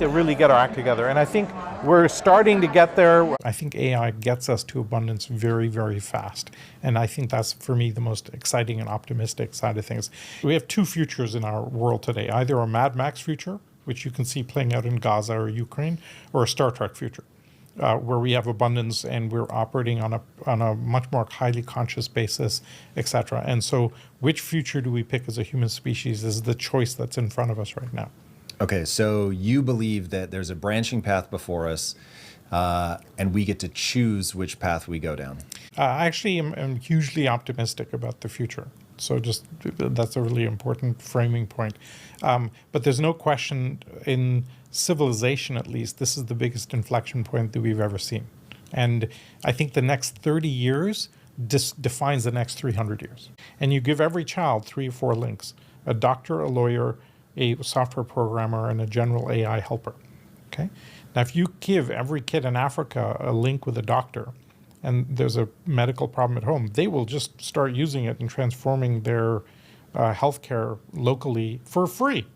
to really get our act together. And I think we're starting to get there. I think AI gets us to abundance very, very fast. And I think that's, for me, the most exciting and optimistic side of things. We have two futures in our world today, either a Mad Max future, which you can see playing out in Gaza or Ukraine, or a Star Trek future, where we have abundance and we're operating on a much more highly conscious basis, et cetera. And so which future do we pick as a human species is the choice that's in front of us right now. Okay, so you believe that there's a branching path before us, and we get to choose which path we go down. I actually am hugely optimistic about the future. So just that's a really important framing point. But there's no question, in civilization at least, this is the biggest inflection point that we've ever seen. And I think the next 30 years defines the next 300 years. And you give every child 3 or 4 links: a doctor, a lawyer, a software programmer, and a general AI helper. Okay? Now, if you give every kid in Africa a link with a doctor, and there's a medical problem at home, they will just start using it and transforming their healthcare locally for free.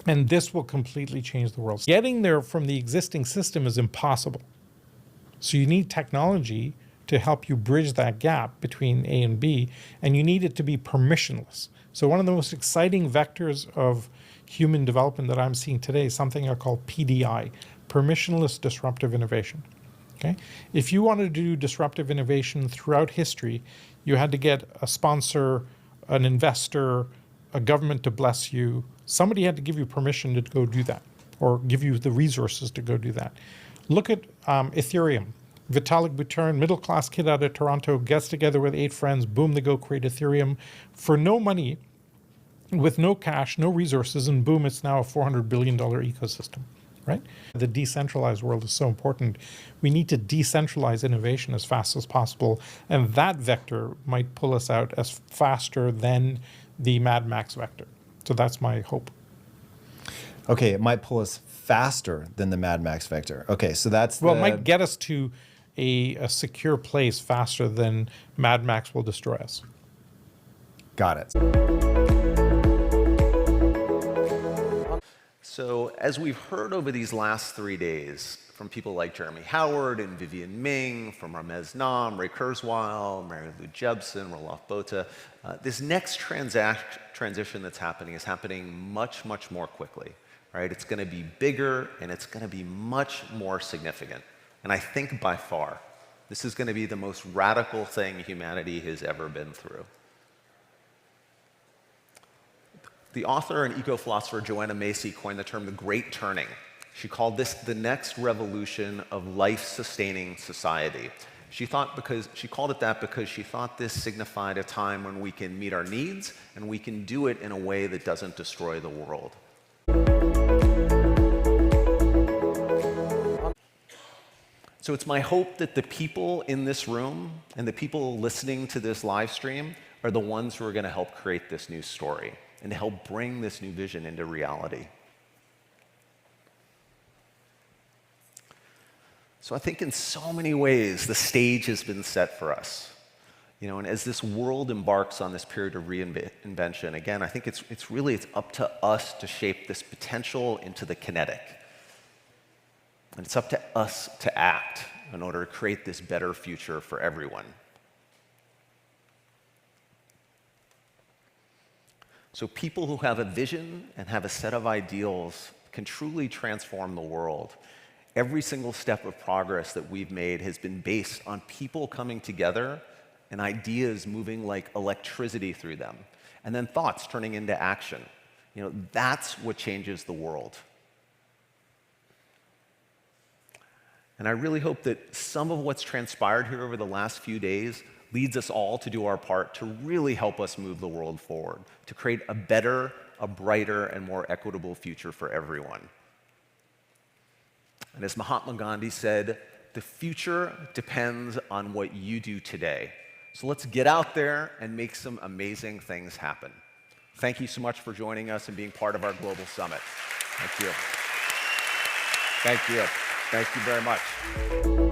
And this will completely change the world. Getting there from the existing system is impossible. So you need technology to help you bridge that gap between A and B, and you need it to be permissionless. So one of the most exciting vectors of human development that I'm seeing today is something I call PDI, permissionless disruptive innovation. Okay? If you wanted to do disruptive innovation throughout history, you had to get a sponsor, an investor, a government to bless you. Somebody had to give you permission to go do that, or give you the resources to go do that. Look at Ethereum. Vitalik Buterin, middle-class kid out of Toronto, gets together with 8 friends, boom, they go create Ethereum for no money, with no cash, no resources, and boom, it's now a $400 billion ecosystem, right? The decentralized world is so important. We need to decentralize innovation as fast as possible, and that vector might pull us out as faster than the Mad Max vector. So that's my hope. Okay, it might pull us faster than the Mad Max vector. Okay, so that's well, it might get us to a secure place faster than Mad Max will destroy us. Got it. So as we've heard over these last 3 days from people like Jeremy Howard and Vivian Ming, from Ramez Nam, Ray Kurzweil, Mary Lou Jepsen, Roelof Botha, this next transition that's happening is happening much, much more quickly. Right? It's going to be bigger and it's going to be much more significant. And I think by far, this is going to be the most radical thing humanity has ever been through. The author and eco-philosopher Joanna Macy coined the term the Great Turning. She called this the next revolution of life-sustaining society. She called it that because she thought this signified a time when we can meet our needs and we can do it in a way that doesn't destroy the world. So it's my hope that the people in this room and the people listening to this live stream are the ones who are going to help create this new story and to help bring this new vision into reality. So I think in so many ways, the stage has been set for us. You know, and as this world embarks on this period of reinvention, again, I think it's up to us to shape this potential into the kinetic. And it's up to us to act in order to create this better future for everyone. So people who have a vision and have a set of ideals can truly transform the world. Every single step of progress that we've made has been based on people coming together and ideas moving like electricity through them, and then thoughts turning into action. You know, that's what changes the world. And I really hope that some of what's transpired here over the last few days leads us all to do our part to really help us move the world forward, to create a better, a brighter, and more equitable future for everyone. And as Mahatma Gandhi said, the future depends on what you do today. So let's get out there and make some amazing things happen. Thank you so much for joining us and being part of our Global Summit. Thank you. Thank you. Thank you very much.